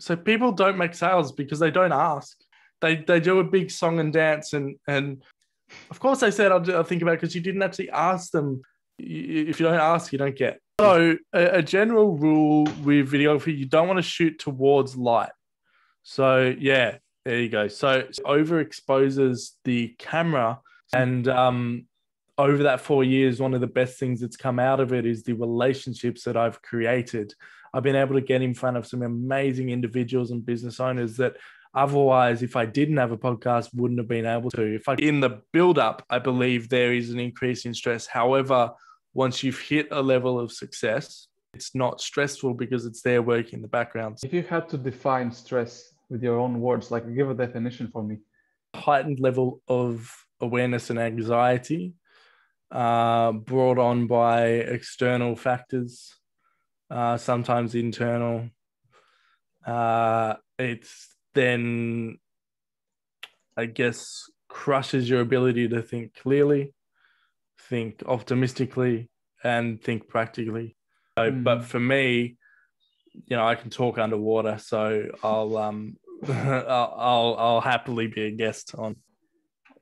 So people don't make sales because they don't ask. They do a big song and dance, and of course they said I'll think about it because you didn't actually ask them. If you don't ask, you don't get. So a general rule with videography, you don't want to shoot towards light. So yeah, there you go. So it overexposes the camera, and over that 4 years, one of the best things that's come out of it is the relationships that I've created. I've been able to get in front of some amazing individuals and business owners that otherwise, if I didn't have a podcast, wouldn't have been able to. In the build-up, I believe there is an increase in stress. However, once you've hit a level of success, it's not stressful because it's there working in the background. If you had to define stress with your own words, like give a definition for me. Heightened level of awareness and anxiety brought on by external factors, sometimes internal. It's then, I guess, crushes your ability to think clearly, think optimistically, and think practically. But for me, I can talk underwater, so I'll happily be a guest on.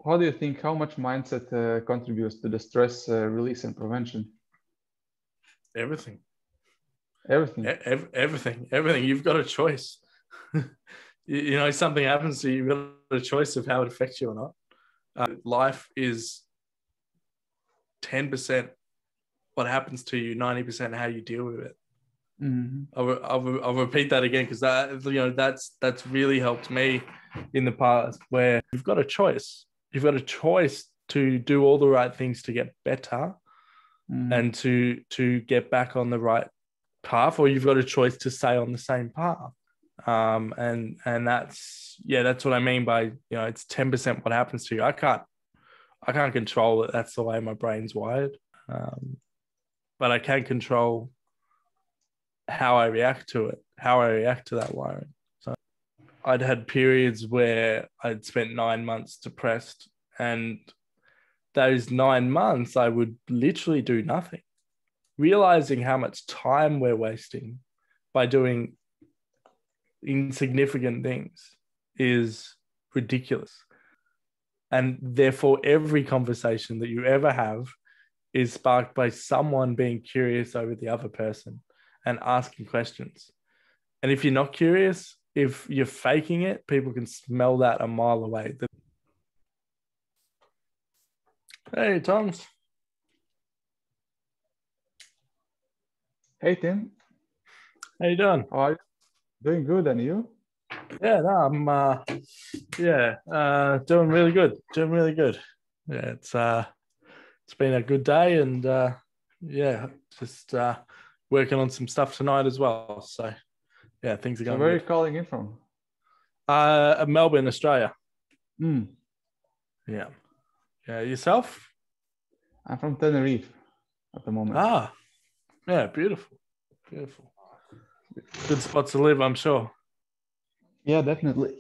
How do you think, how much mindset contributes to the stress release and prevention? Everything. Everything. Everything. You've got a choice. Something happens to you, you've got a choice of how it affects you or not. Life is 10% what happens to you, 90% how you deal with it. I'll repeat that again because that's really helped me in the past, where you've got a choice. You've got a choice to do all the right things to get better and to get back on the right path, or you've got a choice to stay on the same path. And that's what I mean by, it's 10% what happens to you. I can't control it. That's the way my brain's wired. But I can control how I react to it, how I react to that wiring. So I'd had periods where I'd spent 9 months depressed, and those 9 months I would literally do nothing, realizing how much time we're wasting by doing insignificant things is ridiculous. And therefore, every conversation that you ever have is sparked by someone being curious over the other person and asking questions. And if you're not curious, if you're faking it, people can smell that a mile away. Hey, Toms. Hey, Tim. How you doing? How are you? Doing good, and you? Yeah, no, I'm doing really good. Doing really good. Yeah, it's been a good day, and just working on some stuff tonight as well. So yeah, things are going. So where good. are you calling in from? Melbourne, Australia. Yeah. Yourself? I'm from Tenerife at the moment. Yeah, beautiful. Good spot to live, I'm sure. Yeah, definitely.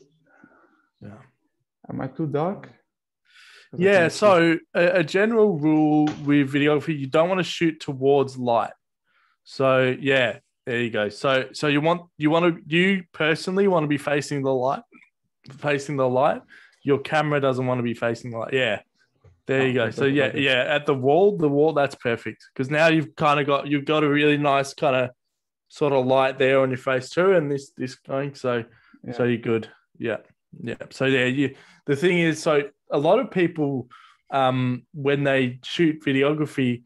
Yeah. Am I too dark? Yeah, so a general rule with videography, you don't want to shoot towards light. So yeah, there you go. So you personally want to be facing the light. Your camera doesn't want to be facing the light. Yeah. There you go. So yeah, at the wall, that's perfect. Because now you've got a really nice kind of sort of light there on your face too, and this going. So you're good. Yeah. So the thing is, so a lot of people, when they shoot videography,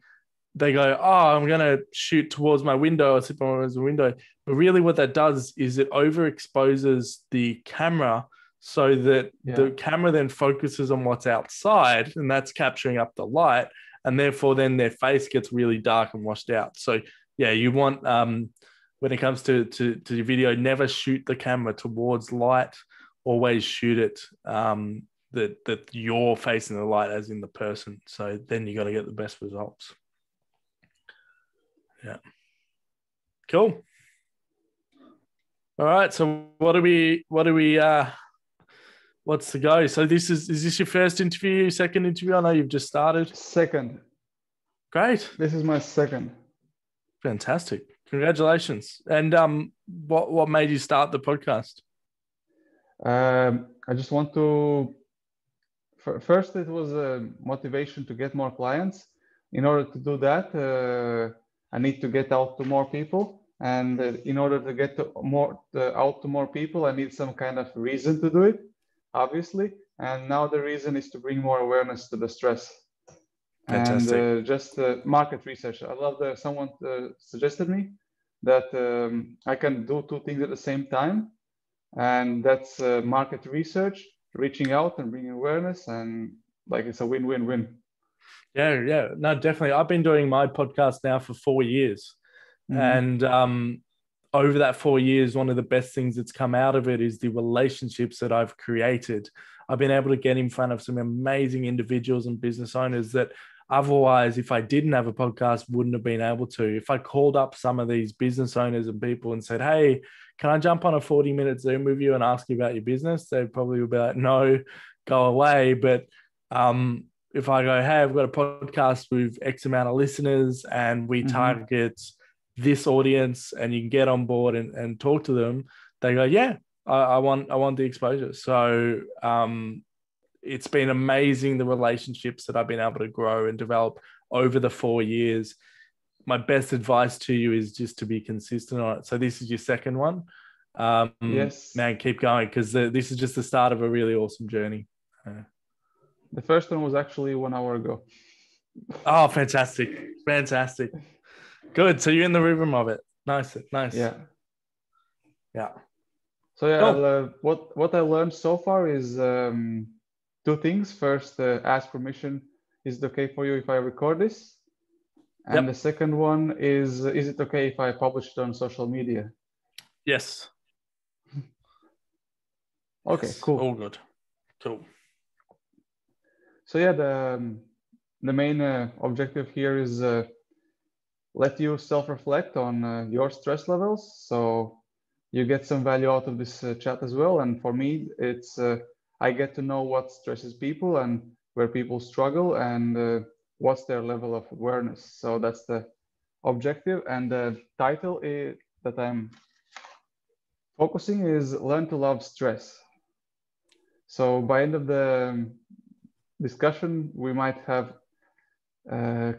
they go, "Oh, I'm gonna shoot towards my window or sit towards the window." But really, what that does is it overexposes the camera, so that the camera then focuses on what's outside, and that's capturing up the light, and therefore then their face gets really dark and washed out. So yeah, you want when it comes to your video, never shoot the camera towards light. Always shoot it that you're facing the light, as in the person. So then you got to get the best results. Yeah. Cool. All right. So what's the go? So is this your first interview, second interview? I know you've just started. Second. Great. This is my second. Fantastic. Congratulations. And what made you start the podcast? I just want to, first it was a motivation to get more clients. In order to do that, I need to get out to more people. And in order to get out to more people, I need some kind of reason to do it, obviously. And now the reason is to bring more awareness to the stress. Fantastic. And just market research. I love that someone suggested me that I can do two things at the same time. And that's market research, reaching out and bringing awareness. And like, it's a win-win-win. Yeah. No, definitely. I've been doing my podcast now for 4 years. And over that 4 years, one of the best things that's come out of it is the relationships that I've created. I've been able to get in front of some amazing individuals and business owners that otherwise, if I didn't have a podcast, wouldn't have been able to. If I called up some of these business owners and people and said, hey, can I jump on a 40-minute Zoom with you and ask you about your business? They probably would be like, no, go away. But if I go, hey, I've got a podcast with X amount of listeners and we target this audience and you can get on board and talk to them, they go, yeah, I want the exposure. So it's been amazing, the relationships that I've been able to grow and develop over the 4 years. My best advice to you is just to be consistent on it. So this is your second one. Yes. Man, keep going, because this is just the start of a really awesome journey. The first one was actually 1 hour ago. Oh, fantastic. Good. So you're in the rhythm of it. Nice. Yeah. So cool. What I learned so far is two things. First, ask permission. Is it okay for you if I record this? And the second one is it okay if I publish it on social media? Yes. Okay, yes. Cool. All good. Cool. So yeah, the main objective here is let you self-reflect on your stress levels, so you get some value out of this chat as well. And for me, it's I get to know what stresses people and where people struggle and what's their level of awareness. So that's the objective. And the title that I'm focusing is Learn to Love Stress. So by end of the discussion, we might have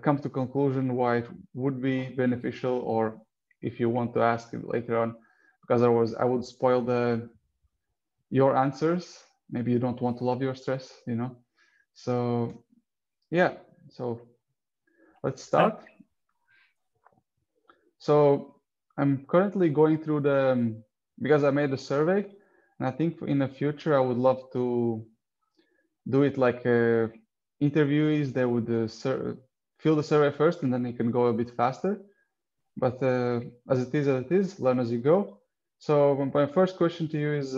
come to conclusion why it would be beneficial, or if you want to ask it later on, because otherwise I would spoil your answers. Maybe you don't want to love your stress, you know. So yeah, so let's start. So I'm currently going through because I made a survey, and I think in the future I would love to do it like interviewees. They would fill the survey first, and then you can go a bit faster. But as it is, learn as you go. So my first question to you is,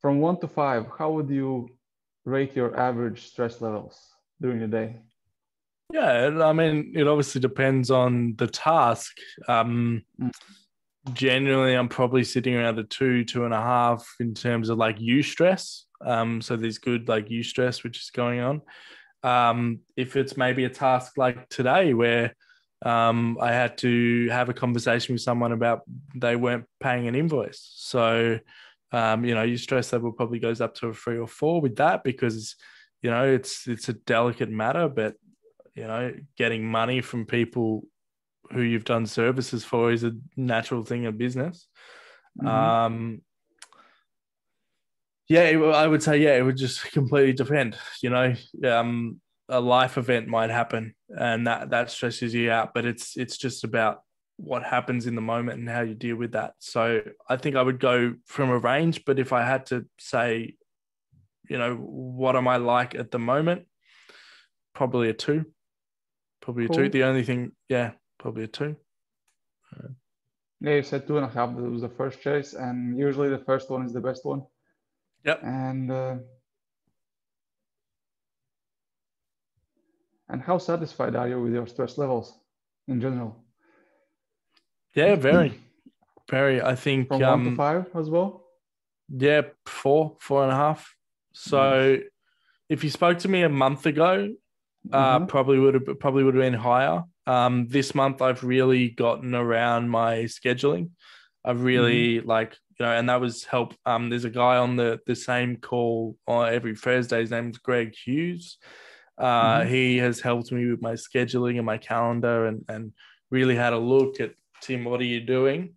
from 1 to 5, how would you rate your average stress levels during the day? Yeah, I mean, it obviously depends on the task. Generally, I'm probably sitting around a 2.5 in terms of like eustress. So there's good like eustress, which is going on. If it's maybe a task like today where I had to have a conversation with someone about they weren't paying an invoice. So, your stress level probably goes up to a 3 or 4 with that, because, it's a delicate matter, but, getting money from people who you've done services for is a natural thing of business. I would say, it would just completely depend, a life event might happen and that stresses you out, but it's just about what happens in the moment and how you deal with that. So I think I would go from a range, but if I had to say, what am I like at the moment? Probably a 2. Probably cool. A 2. The only thing, probably a 2. Yeah, you said 2.5. That was the first choice, and usually the first one is the best one. Yep. And how satisfied are you with your stress levels in general? Yeah, very, very. I think from 1 to 5 as well. Yeah, 4.5. So if you spoke to me a month ago, probably would have been higher. This month I've really gotten around my scheduling. I've really and that was help. There's a guy on the same call every Thursday. His name's Greg Hughes. He has helped me with my scheduling and my calendar and really had a look at, Tim, what are you doing?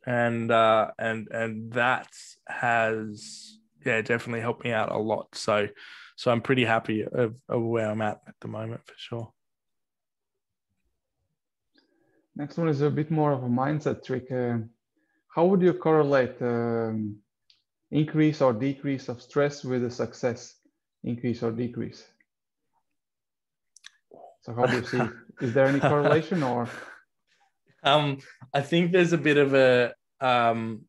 And that has definitely helped me out a lot. So I'm pretty happy of where I'm at the moment, for sure. Next one is a bit more of a mindset trick. How would you correlate increase or decrease of stress with a success, increase or decrease? So how do you see? Is there any correlation or? I think there's a bit of an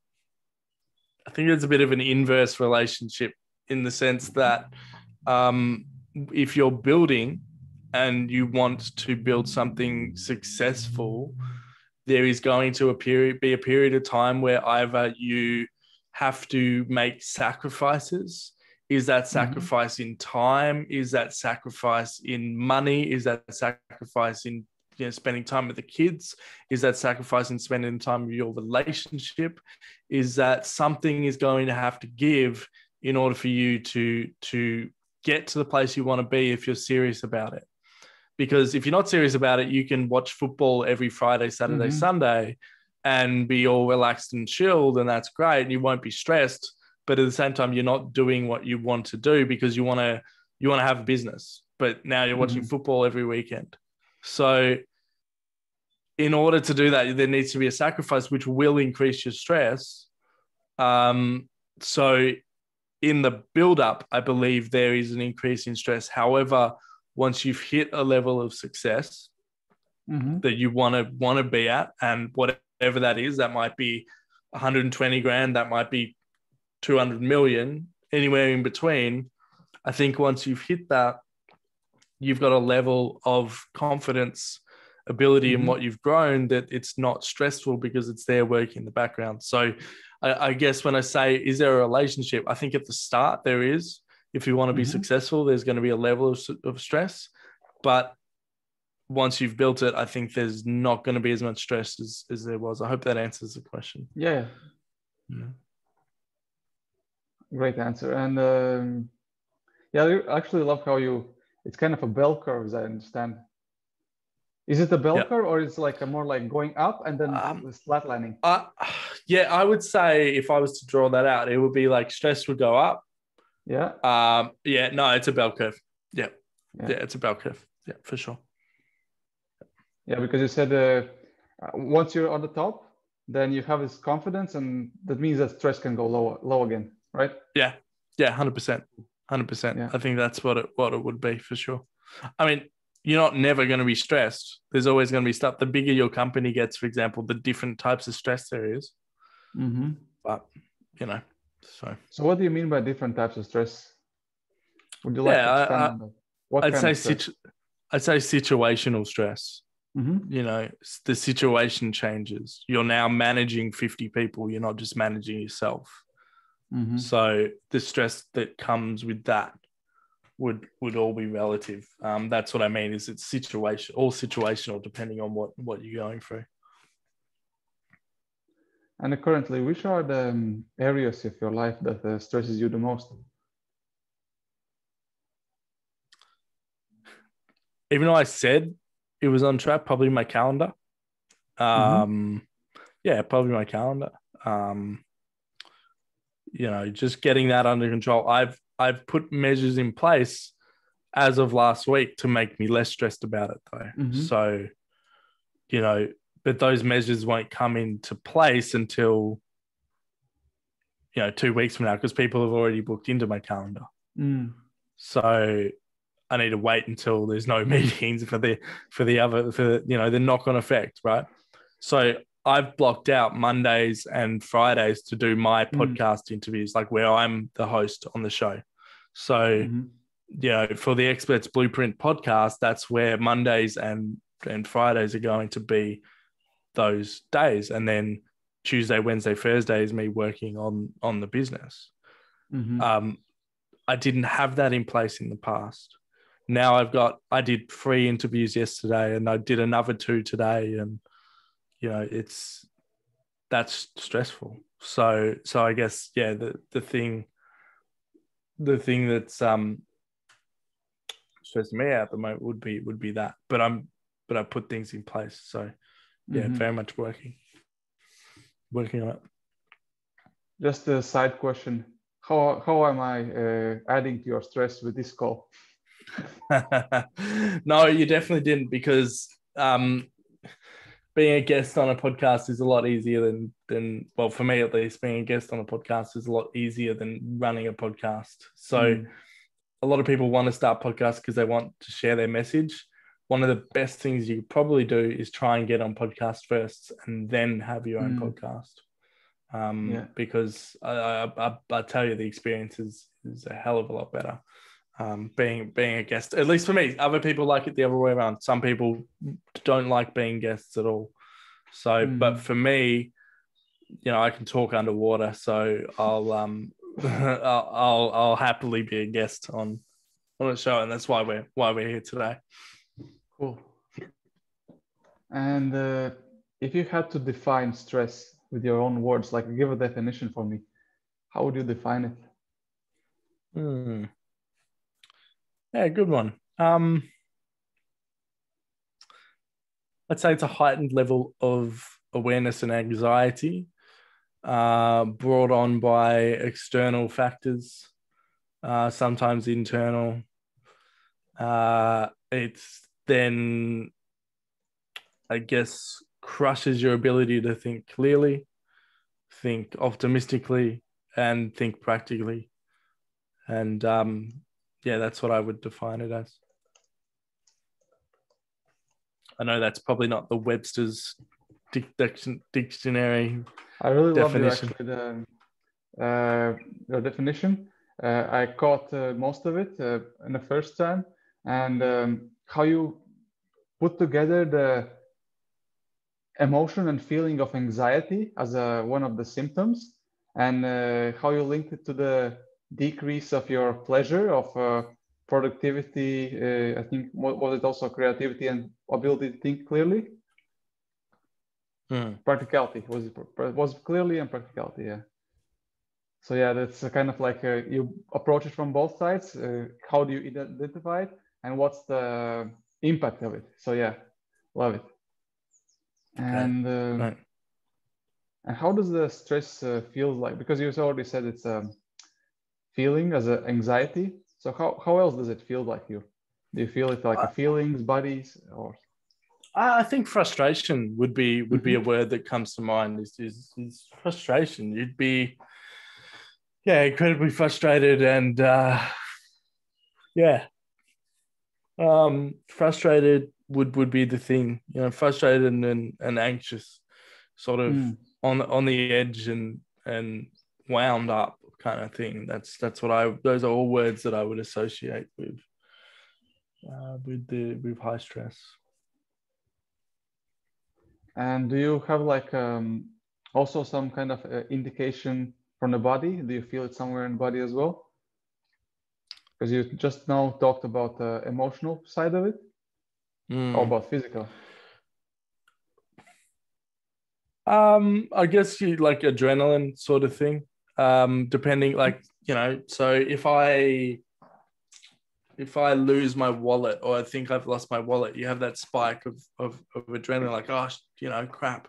inverse relationship, in the sense that if you're building and you want to build something successful, there is going to be a period of time where either you have to make sacrifices. Is that sacrifice in time? Is that sacrifice in money? Is that sacrifice in spending time with the kids? Is that sacrifice in spending time with your relationship? Is that something is going to have to give in order for you to get to the place you want to be if you're serious about it? Because if you're not serious about it, you can watch football every Friday, Saturday, Sunday and be all relaxed and chilled, and that's great, and you won't be stressed. But at the same time, you're not doing what you want to do because you want to have a business. But now you're watching football every weekend. So in order to do that, there needs to be a sacrifice, which will increase your stress. So in the build-up, I believe there is an increase in stress. However, once you've hit a level of success that you want to be at, and whatever that is, that might be 120 grand, that might be 200 million, anywhere in between. I think once you've hit that, you've got a level of confidence, ability in what you've grown, that it's not stressful because it's there working in the background. So I guess when I say, is there a relationship? I think at the start there is. If you want to be successful, there's going to be a level of stress. But once you've built it, I think there's not going to be as much stress as there was. I hope that answers the question. Yeah. Great answer. And I actually love how it's kind of a bell curve, as I understand. Is it a bell curve, or is it like more like going up and then flatlining? I would say, if I was to draw that out, it would be like stress would go up. Yeah. No, it's a bell curve. Yeah, it's a bell curve. Yeah, for sure. Yeah, because you said once you're on the top, then you have this confidence, and that means that stress can go low again, right? Yeah, 100%. Yeah. I think that's what it would be, for sure. I mean, you're not never going to be stressed. There's always going to be stuff. The bigger your company gets, for example, the different types of stress there is. But So what do you mean by different types of stress? Would you like to expand on that? What I'd kind say of stress? I'd say situational stress. The situation changes. You're now managing 50 people. You're not just managing yourself. So the stress that comes with that would all be relative. That's what I mean, is it's situational depending on what you're going through. And currently, which are the areas of your life that stresses you the most? Even though I said it was on track, probably my calendar. Probably my calendar. Just getting that under control. I've put measures in place as of last week to make me less stressed about it, though. So, but those measures won't come into place until 2 weeks from now, because people have already booked into my calendar. So I need to wait until there's no meetings for the knock-on effect, right? So I've blocked out Mondays and Fridays to do my podcast interviews, like where I'm the host on the show. So, for the Experts Blueprint podcast, that's where Mondays and Fridays are going to be those days. And then Tuesday, Wednesday, Thursday is me working on the business. I didn't have that in place in the past. now I did 3 interviews yesterday, and I did another 2 today, and that's stressful. So I guess, yeah, the thing that's stressing me out at the moment would be that. But I put things in place. So yeah, very much working on it. Just a side question. How am I adding to your stress with this call? No, you definitely didn't, because being a guest on a podcast is a lot easier than well, for me at least, being a guest on a podcast is a lot easier than running a podcast. So a lot of people want to start podcasts because they want to share their message. One of the best things you could probably do is try and get on podcast first and then have your own podcast. Because I tell you, the experience is a hell of a lot better. Being a guest, at least for me. Other people like it the other way around. Some people don't like being guests at all. So, but for me, I can talk underwater, so I'll I'll happily be a guest on a show, and that's why we're here today. Cool. And if you had to define stress with your own words, like give a definition for me, how would you define it? Yeah, good one. I'd say it's a heightened level of awareness and anxiety brought on by external factors, sometimes internal. It's then, I guess, crushes your ability to think clearly, think optimistically, and think practically. And yeah, that's what I would define it as. I know that's probably not the Webster's dictionary. I really definition. love you, actually, the definition. I caught most of it in the first time, and how you put together the emotion and feeling of anxiety as one of the symptoms, and how you linked it to the decrease of your pleasure, of productivity. I think, was it also creativity and ability to think clearly? Practicality was clearly, and practicality, yeah. So yeah, that's kind of like you approach it from both sides. How do you identify it, and what's the impact of it? So yeah, love it. And right. And how does the stress feel like? Because you already said it's a feeling as an anxiety. So how else does it feel like you? Do you feel it like a feelings, bodies, or? I think frustration would be a word that comes to mind. Is frustration. You'd be, yeah, incredibly frustrated, and frustrated would be the thing. Frustrated and anxious, sort of on the edge and wound up kind of thing. That's what those are all words that I would associate with high stress. And do you have like also some kind of indication from the body? Do you feel it somewhere in the body as well? Because you just now talked about the emotional side of it. How about physical? I guess you like adrenaline sort of thing. Depending, like, so if I lose my wallet, or I think I've lost my wallet, you have that spike of adrenaline, like, oh, crap.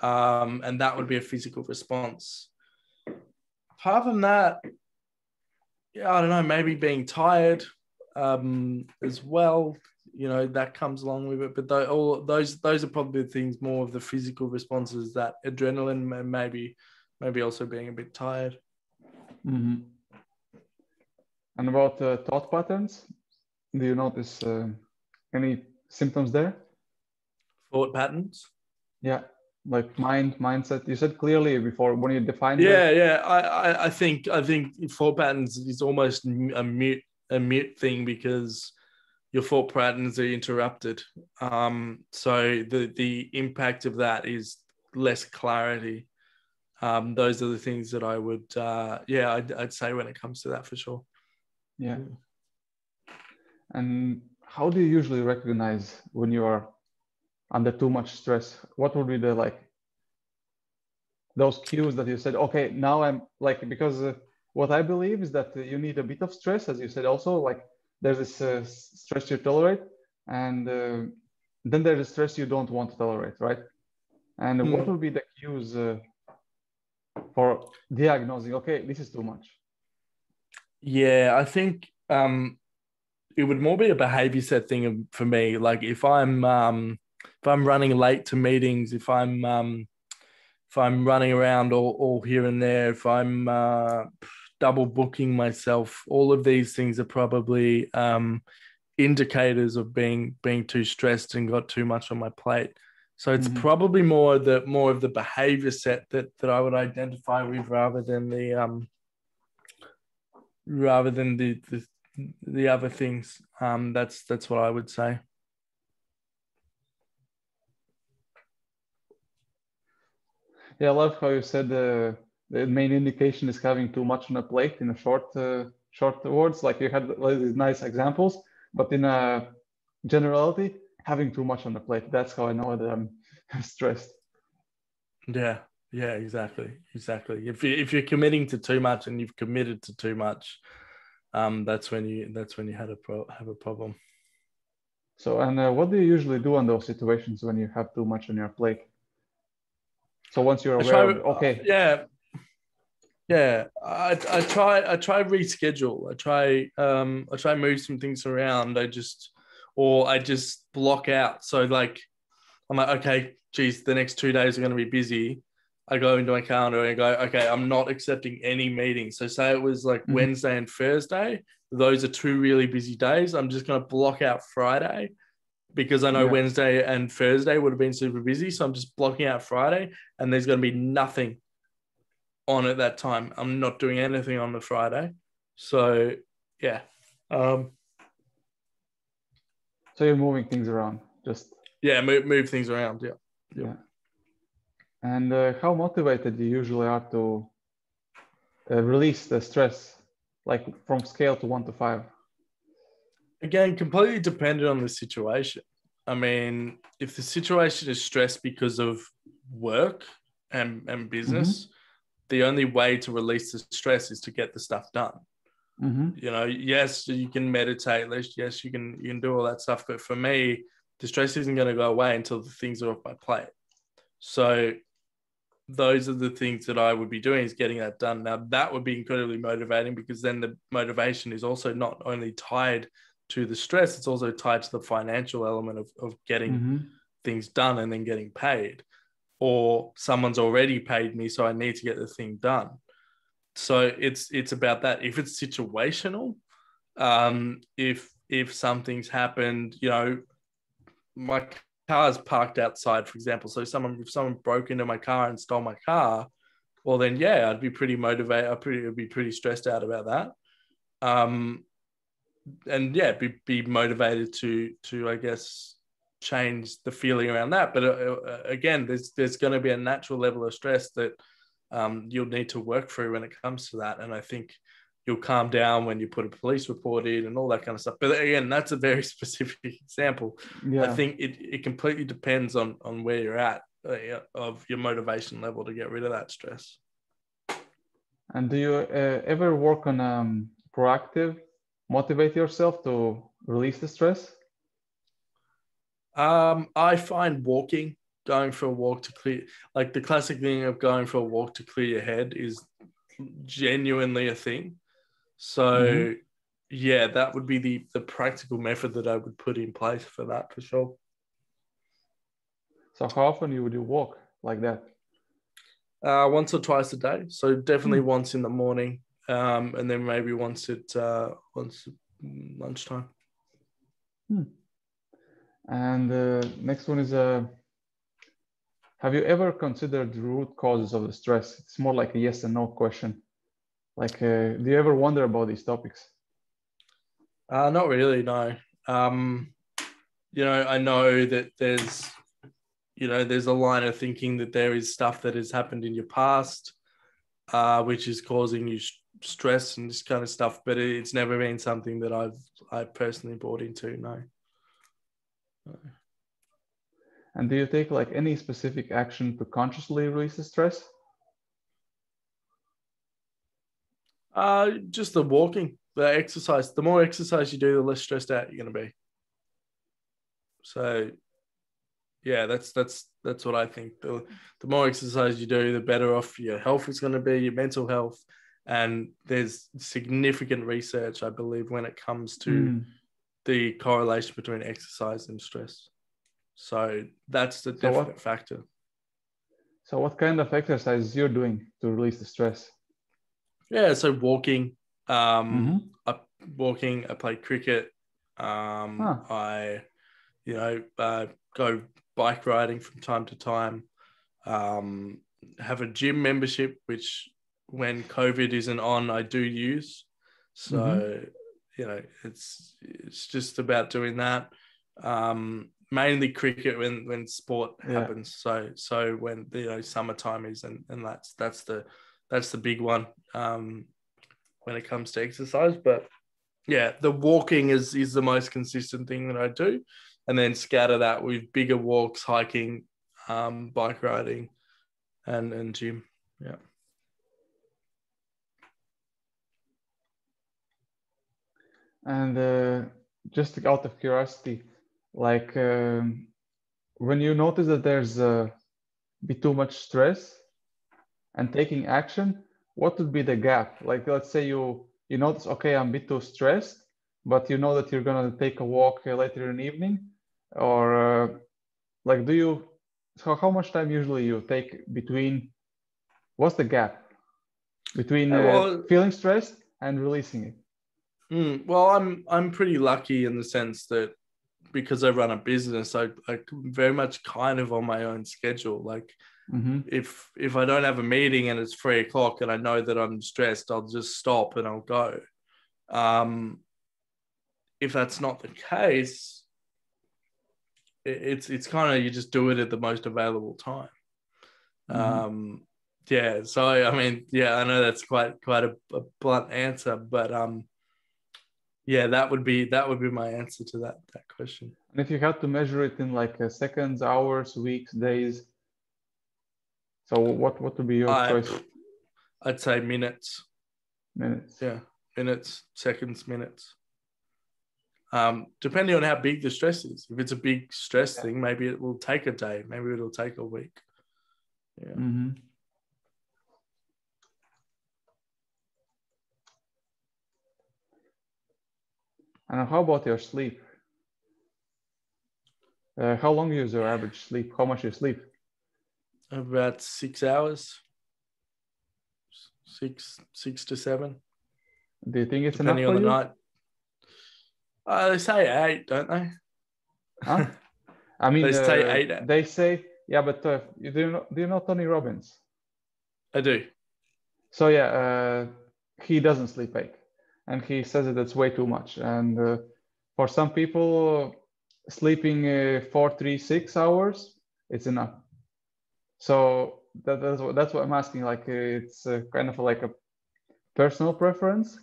And that would be a physical response. Apart from that, yeah, I don't know, maybe being tired as well, that comes along with it. But those are probably the things, more of the physical responses, that adrenaline, and maybe also being a bit tired. And about thought patterns, do you notice any symptoms there? Thought patterns? Yeah, like mindset. You said clearly before when you defined that. Yeah. I think thought patterns is almost a mute thing, because your thought patterns are interrupted. So the impact of that is less clarity. Those are the things that I would, I'd say when it comes to that, for sure. Yeah. And how do you usually recognize when you are under too much stress? What would be the those cues that you said, okay, now I'm like, because what I believe is that you need a bit of stress, as you said, also like there's this stress you tolerate, and then there's a stress you don't want to tolerate, right? And what would be the cues for diagnosing, okay, this is too much? Yeah, I think it would more be a behavior set thing for me. Like if I'm running late to meetings, if I'm running around all here and there, if I'm double booking myself, all of these things are probably indicators of being too stressed and got too much on my plate. So it's probably more of the behavior set that I would identify with rather than the other things. That's what I would say. Yeah, I love how you said the main indication is having too much on a plate in a short words. Like you had these nice examples, but in a generality, having too much on the plate. That's how I know that I'm stressed. Yeah, exactly. If you're committing to too much and you've committed to too much, that's when you have a problem. So, and what do you usually do on those situations when you have too much on your plate? So once you're aware of, okay. I try reschedule. I try move some things around. I just block out. So like, I'm like, okay, geez, the next 2 days are going to be busy. I go into my calendar and go, okay, I'm not accepting any meetings. So say it was like Wednesday and Thursday. Those are 2 really busy days. I'm just going to block out Friday because I know Wednesday and Thursday would have been super busy. So I'm just blocking out Friday and there's going to be nothing on at that time. I'm not doing anything on the Friday. So, yeah. So you're moving things around, just... Yeah, move things around, yeah. And how motivated you usually are to release the stress, like from scale to 1 to 5? Again, completely dependent on the situation. I mean, if the situation is stress because of work and business, the only way to release the stress is to get the stuff done. You know, yes, you can meditate. Yes, you can do all that stuff. But for me, the stress isn't going to go away until the things are off my plate. So those are the things that I would be doing, is getting that done. Now, that would be incredibly motivating because then the motivation is also not only tied to the stress, it's also tied to the financial element of getting things done and then getting paid. Or someone's already paid me, so I need to get the thing done. So it's about that. If it's situational, if something's happened, you know, my car's parked outside, for example. So if someone broke into my car and stole my car, well then I'd be pretty motivated. I'd be pretty stressed out about that. And be motivated to I guess change the feeling around that. But again, there's going to be a natural level of stress that you'll need to work through when it comes to that. And I think you'll calm down when you put a police report in and all that kind of stuff. But again, that's a very specific example. I think it completely depends on where you're at of your motivation level to get rid of that stress. And do you ever work on proactive, motivate yourself to release the stress? I find going for a walk to clear, like the classic thing of going for a walk to clear your head is genuinely a thing. So that would be the practical method that I would put in place for that, for sure. So how often would you walk like that? Once or twice a day. So definitely once in the morning, and then maybe once at lunchtime. And next one is have you ever considered the root causes of the stress? It's more like a yes and no question. Like, do you ever wonder about these topics? Not really, no. You know, I know that there's a line of thinking that there is stuff that has happened in your past, which is causing you stress and this kind of stuff, but it's never been something that I personally bought into. No. And do you take like any specific action to consciously release the stress? Just the walking, the exercise. The more exercise you do, the less stressed out you're going to be. So, yeah, that's what I think. The more exercise you do, the better off your health is going to be, your mental health. And there's significant research, I believe, when it comes to the correlation between exercise and stress. So that's the definite factor. So what kind of exercises you're doing to release the stress? Yeah, so walking. I play cricket. I go bike riding from time to time. Have a gym membership, which when COVID isn't on, I do use. So, it's just about doing that. Mainly cricket when sport happens. So when summertime is and that's the big one when it comes to exercise. But yeah, the walking is the most consistent thing that I do, and then scatter that with bigger walks, hiking, bike riding, and gym. Yeah. And just out of curiosity, like when you notice that there's be too much stress and taking action, what would be the gap? Like, let's say you notice, okay, I'm a bit too stressed, but you know that you're gonna take a walk later in the evening, or like, how much time usually you take between? What's the gap between feeling stressed and releasing it? Well, I'm pretty lucky in the sense that because I run a business, I very much kind of on my own schedule. Like if I don't have a meeting and it's 3:00 and I know that I'm stressed, I'll just stop and I'll go. If that's not the case, it's kind of, you just do it at the most available time. Yeah. So I mean, yeah, I know that's quite a blunt answer, but yeah, that would be my answer to that question. And if you had to measure it in like seconds, hours, weeks, days, so what would be your choice? I'd say minutes. Minutes. Yeah, minutes, seconds, minutes. Depending on how big the stress is. If it's a big stress thing, maybe it will take a day. Maybe it'll take a week. Yeah. And how about your sleep? How long is your average sleep? How much you sleep? About 6 hours. 6 to 7. Do you think it's depending enough for on the you? night? They say 8, don't they? Huh? I mean, they say 8. They say, yeah, but do you know Tony Robbins? I do. So yeah, he doesn't sleep 8, and he says that it's way too much. And for some people, sleeping 4, 3, 6 hours, it's enough. So that's what I'm asking. Like it's kind of like a personal preference.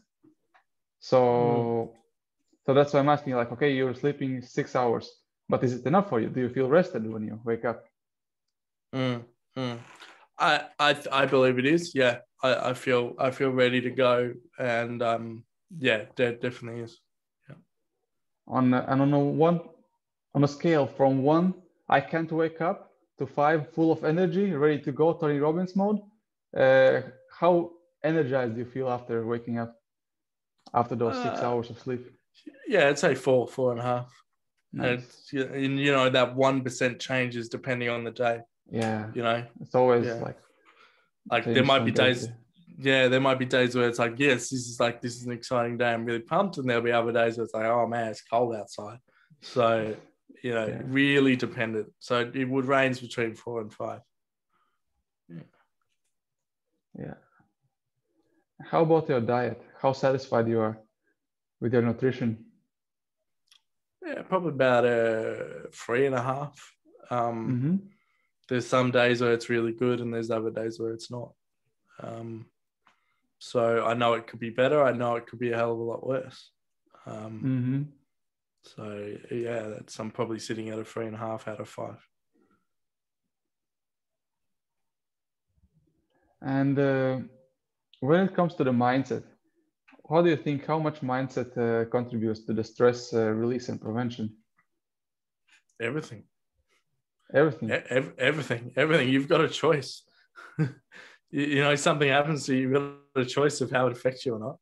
So that's why I'm asking. Like, okay, you're sleeping 6 hours, but is it enough for you? Do you feel rested when you wake up? I believe it is. Yeah, I feel ready to go, and yeah, that definitely is. Yeah. On a scale from 1, I can't wake up, to 5, full of energy, ready to go, Tony Robbins mode, how energized do you feel after waking up after those 6 hours of sleep? Yeah, I'd say 4.5. Nice. And that 1% changes depending on the day. Yeah. It's always like there might be days. Yeah, there might be days where it's like, yes, this is an exciting day. I'm really pumped, and there'll be other days where it's like, oh man, it's cold outside. So really dependent. So it would range between 4 and 5. Yeah. How about your diet? How satisfied you are with your nutrition? Yeah, probably about 3.5. There's some days where it's really good, and there's other days where it's not. So I know it could be better. I know it could be a hell of a lot worse. So yeah, I'm probably sitting at a 3.5 out of 5. And when it comes to the mindset, how do you think how much mindset contributes to the stress release and prevention? Everything. Everything. Everything. You've got a choice. Something happens to you, you've got a choice of how it affects you or not.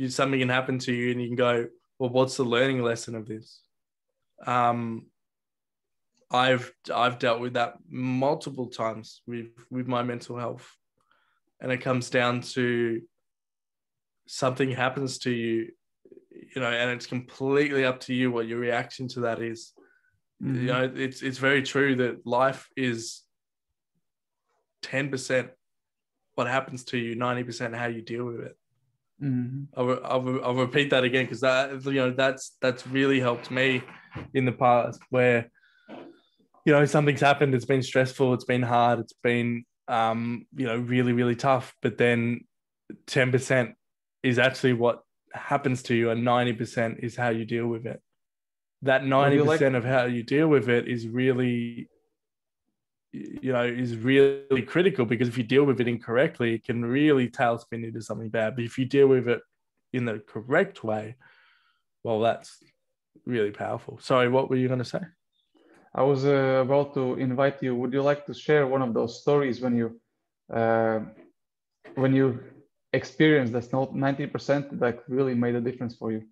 Something can happen to you and you can go, well, what's the learning lesson of this? I've dealt with that multiple times with my mental health. And it comes down to something happens to you, and it's completely up to you what your reaction to that is. It's very true that life is 10% what happens to you, 90% how you deal with it. I'll repeat that again because that's really helped me in the past where something's happened, it's been stressful, it's been hard, it's been really, really tough, but then 10% is actually what happens to you and 90% is how you deal with it. That 90% of how you deal with it is really critical, because if you deal with it incorrectly, it can really tailspin into something bad. But if you deal with it in the correct way, well, that's really powerful. Sorry, what were you going to say? I was about to invite you. Would you like to share one of those stories when you experienced that 90% that really made a difference for you?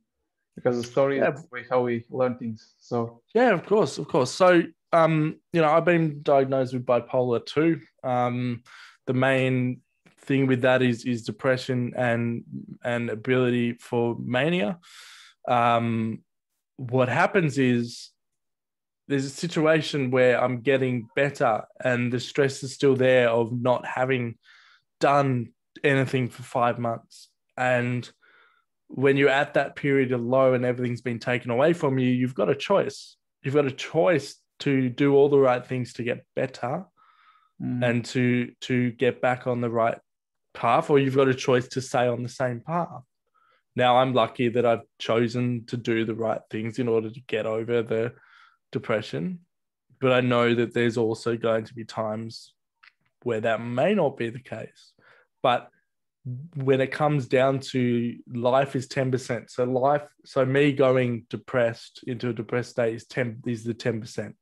Because the story is how we learn things. So yeah, of course. So I've been diagnosed with bipolar 2. The main thing with that is depression and ability for mania. What happens is there's a situation where I'm getting better and the stress is still there of not having done anything for 5 months. And when you're at that period of low and everything's been taken away from you, you've got a choice. You've got a choice to do all the right things to get better and to get back on the right path, or you've got a choice to stay on the same path. Now, I'm lucky that I've chosen to do the right things in order to get over the depression, but I know that there's also going to be times where that may not be the case. But when it comes down to life is 10%. So me going depressed into a depressed state is the 10%.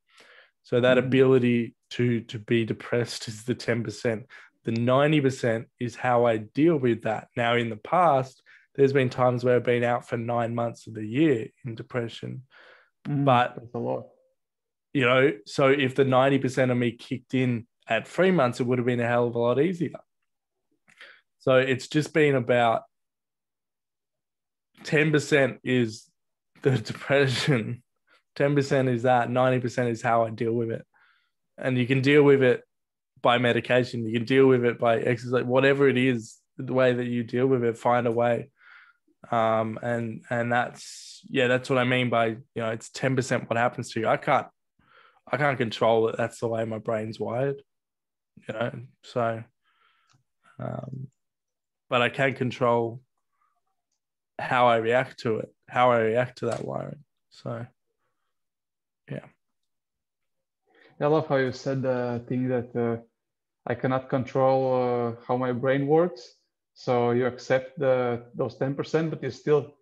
So that ability to be depressed is the 10%. The 90% is how I deal with that. Now, in the past, there's been times where I've been out for 9 months of the year in depression. But that's a lot. So if the 90% of me kicked in at 3 months, it would have been a hell of a lot easier. So it's just been about 10% is the depression, 10% is that, 90% is how I deal with it. And you can deal with it by medication, you can deal with it by exercise, whatever it is, the way that you deal with it, find a way. And that's what I mean by, it's 10% what happens to you. I can't control it. That's the way my brain's wired, so but I can control how I react to it, how I react to that wiring. So, yeah. I love how you said the thing that I cannot control how my brain works. So you accept those 10%, but you still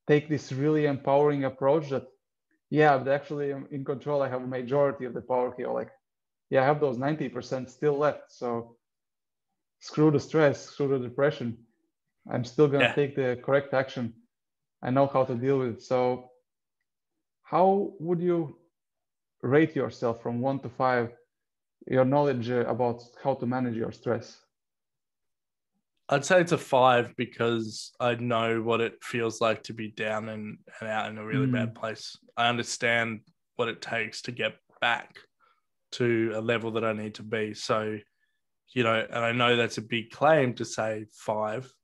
take this really empowering approach that, but actually I'm in control. I have a majority of the power here. Like, I have those 90% still left. So screw the stress, screw the depression. I'm still going to take the correct action. I know how to deal with it. So how would you rate yourself from 1 to 5, your knowledge about how to manage your stress? I'd say it's a 5 because I know what it feels like to be down and out in a really bad place. I understand what it takes to get back to a level that I need to be. So, and I know that's a big claim to say 5,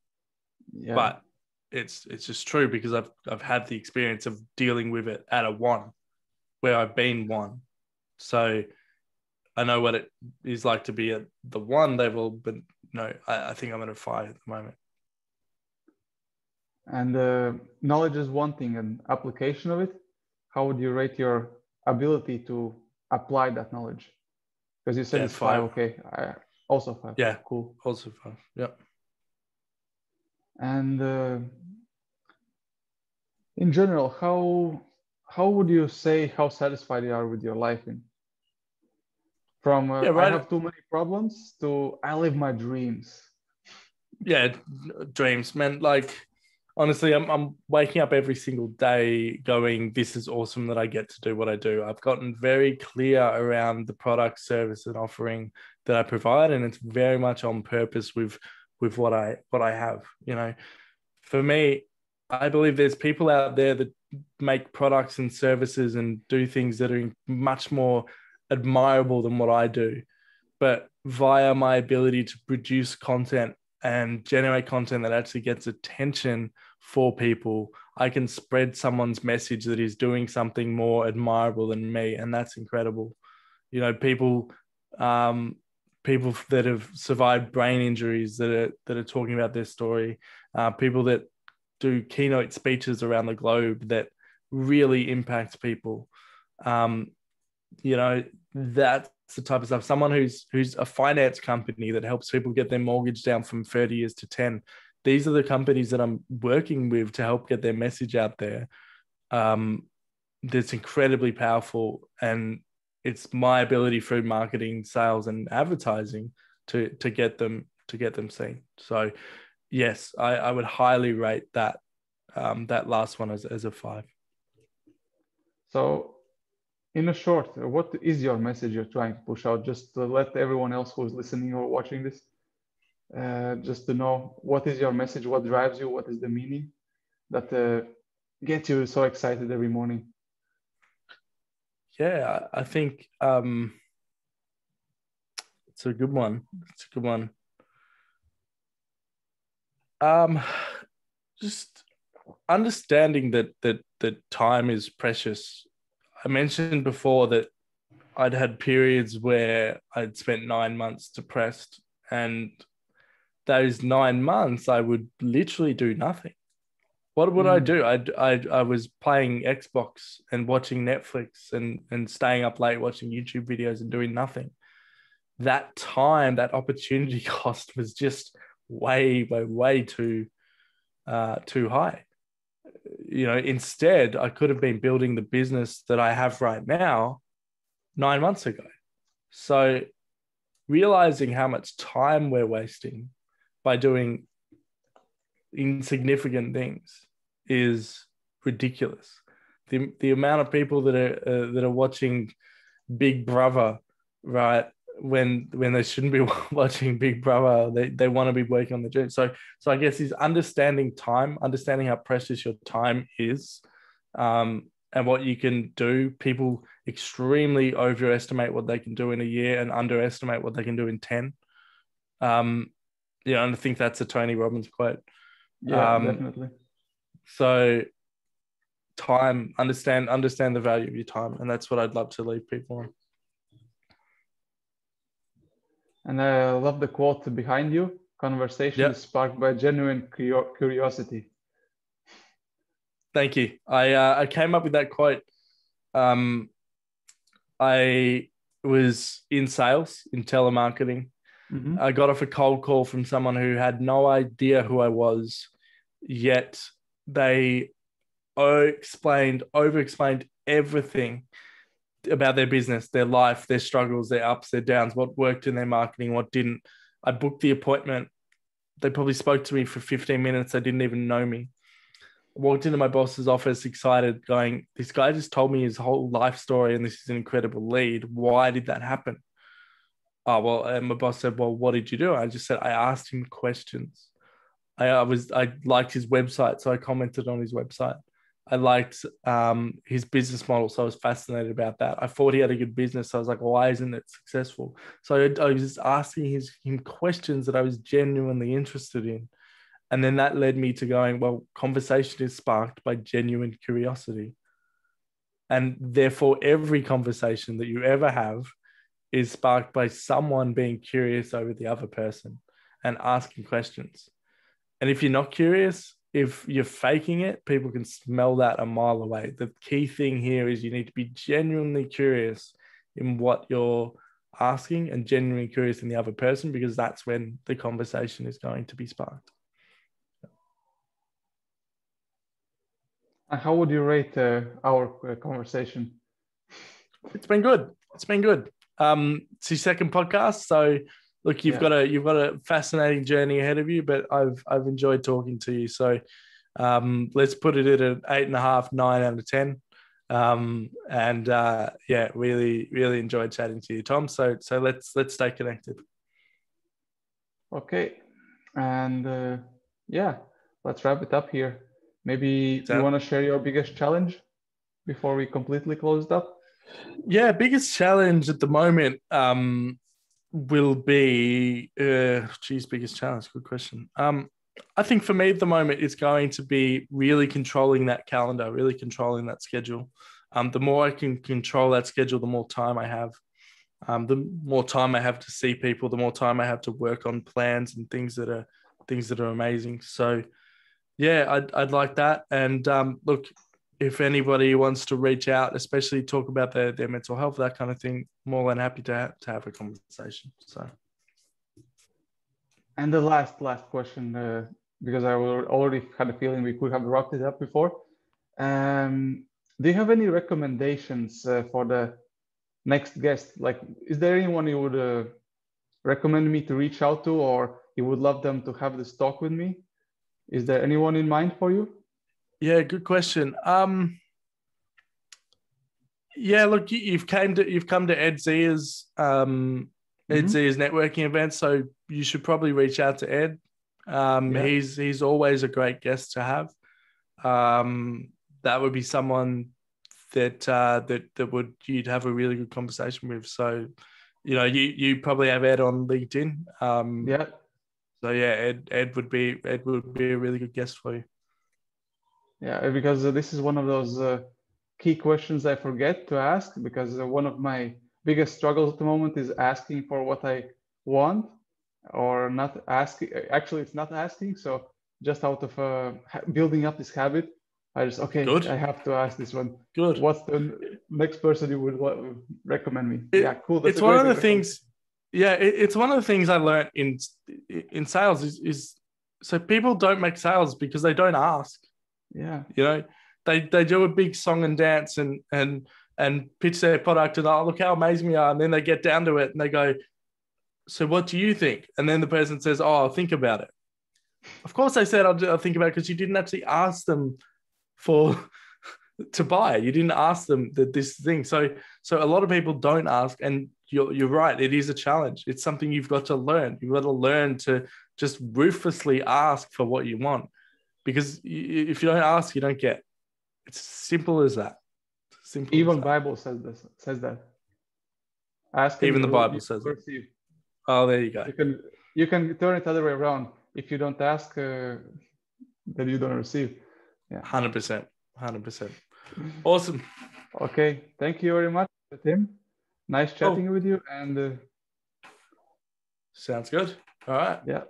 but it's just true because I've had the experience of dealing with it at a 1, where I've been 1. So I know what it is like to be at the 1 level, but no, I think I'm at a 5 at the moment. And knowledge is one thing, and application of it, how would you rate your ability to apply that knowledge? Because you said it's 5. Okay, also 5. Yeah, cool. Also 5. Yeah. And in general, how would you say how satisfied you are with your life from I have too many problems to I live my dreams? Yeah, dreams, man. Like, honestly, I'm waking up every single day going, this is awesome that I get to do what I do. I've gotten very clear around the product, service, and offering that I provide, and it's very much on purpose with what I have. You know, for me, I believe there's people out there that make products and services and do things that are much more admirable than what I do. But via my ability to produce content and generate content that actually gets attention for people, I can spread someone's message that is doing something more admirable than me. And that's incredible. You know, people that have survived brain injuries that are talking about their story, people that do keynote speeches around the globe that really impact people. You know, that's the type of stuff. Someone who's a finance company that helps people get their mortgage down from 30 years to 10. These are the companies that I'm working with to help get their message out there. That's incredibly powerful, and it's my ability through marketing, sales, and advertising to get them seen. So yes, I would highly rate that that last one as a 5. So in a short, what is your message you're trying to push out? Just to let everyone else who's listening or watching this, just to know what is your message, what drives you, what is the meaning that gets you so excited every morning? Yeah, I think it's a good one. Just understanding that time is precious. I mentioned before that I'd had periods where I'd spent 9 months depressed, and those 9 months I would literally do nothing. What would I do? I was playing Xbox and watching Netflix and staying up late watching YouTube videos and doing nothing. That time, that opportunity cost was just way too high. You know, instead, I could have been building the business that I have right now 9 months ago. So realizing how much time we're wasting by doing insignificant things is ridiculous. The amount of people that are watching Big Brother, right, when they shouldn't be watching Big Brother, they want to be working on the dream. So I guess is understanding time, understanding how precious your time is, and what you can do. People extremely overestimate what they can do in a year and underestimate what they can do in 10. Yeah, and I think that's a Tony Robbins quote. Yeah, definitely. So time, understand the value of your time, and that's what I'd love to leave people on. And I love the quote behind you. Conversation is sparked by genuine curiosity. Thank you. I came up with that quote. I was in sales, in telemarketing. Mm-hmm. I got off a cold call from someone who had no idea who I was, yet they over-explained everything about their business, their life, their struggles, their ups, their downs, what worked in their marketing, what didn't. I booked the appointment. They probably spoke to me for 15 minutes. They didn't even know me. I walked into my boss's office excited, going, this guy just told me his whole life story and this is an incredible lead. Why did that happen? Oh, well, and my boss said, well, what did you do? I just said, I asked him questions. I liked his website, so I commented on his website. I liked his business model, so I was fascinated about that. I thought he had a good business, so I was like, why isn't it successful? So I was just asking him questions that I was genuinely interested in. And then that led me to going, well, conversation is sparked by genuine curiosity. And therefore, every conversation that you ever have is sparked by someone being curious over the other person. and asking questions. And if you're not curious, if you're faking it, people can smell that a mile away. The key thing here is you need to be genuinely curious in what you're asking and genuinely curious in the other person, because that's when the conversation is going to be sparked. How would you rate our conversation? It's been good. It's been good. It's your second podcast, so look, you've got a fascinating journey ahead of you, but I've enjoyed talking to you. So let's put it at an 8.5, 9 out of 10. Really enjoyed chatting to you, Tom. So let's stay connected. Okay, and let's wrap it up here. Maybe you want to share your biggest challenge before we completely close it up? Yeah, biggest challenge at the moment will be biggest challenge. Good question. I think for me at the moment, it's going to be really controlling that calendar, really controlling that schedule. The more I can control that schedule, the more time I have. The more time I have to see people, the more time I have to work on plans and things that are amazing. So, yeah, I'd like that. And look, if anybody wants to reach out, especially talk about their mental health, that kind of thing, more than happy to have a conversation. So. And the last question, because I already had a feeling we could have wrapped it up before. Do you have any recommendations for the next guest? Like, is there anyone you would recommend me to reach out to, or you would love them to have this talk with me? Is there anyone in mind for you? Yeah, good question. Yeah, look, you've come to Ed Zia's networking event, so you should probably reach out to Ed. He's always a great guest to have. That would be someone that you'd have a really good conversation with. So, you probably have Ed on LinkedIn. So yeah, Ed would be a really good guest for you. Yeah, because this is one of those key questions I forget to ask, because one of my biggest struggles at the moment is asking for what I want, or not asking. Actually, it's not asking. So just out of building up this habit, I just, I have to ask this one. Good. What's the next person you would recommend me? Cool. It's one of the things. Yeah, it's one of the things I learned in sales is so people don't make sales because they don't ask. Yeah. They do a big song and dance and pitch their product and, oh, look how amazing we are. And then they get down to it and they go, so what do you think? And then the person says, oh, I'll think about it. Of course they said, I'll think about it, because you didn't actually ask them to buy. You didn't ask them this thing. So a lot of people don't ask, and you're right. It is a challenge. It's something you've got to learn. You've got to learn to just ruthlessly ask for what you want, because if you don't ask, you don't get. It's simple as that. Even Bible says that. Ask. Even the Bible says it. Oh, there you go. You can turn it the other way around. If you don't ask, then you don't receive. Yeah. 100%. Awesome. Okay. Thank you very much, Tim. Nice chatting with you. And sounds good. All right. Yeah.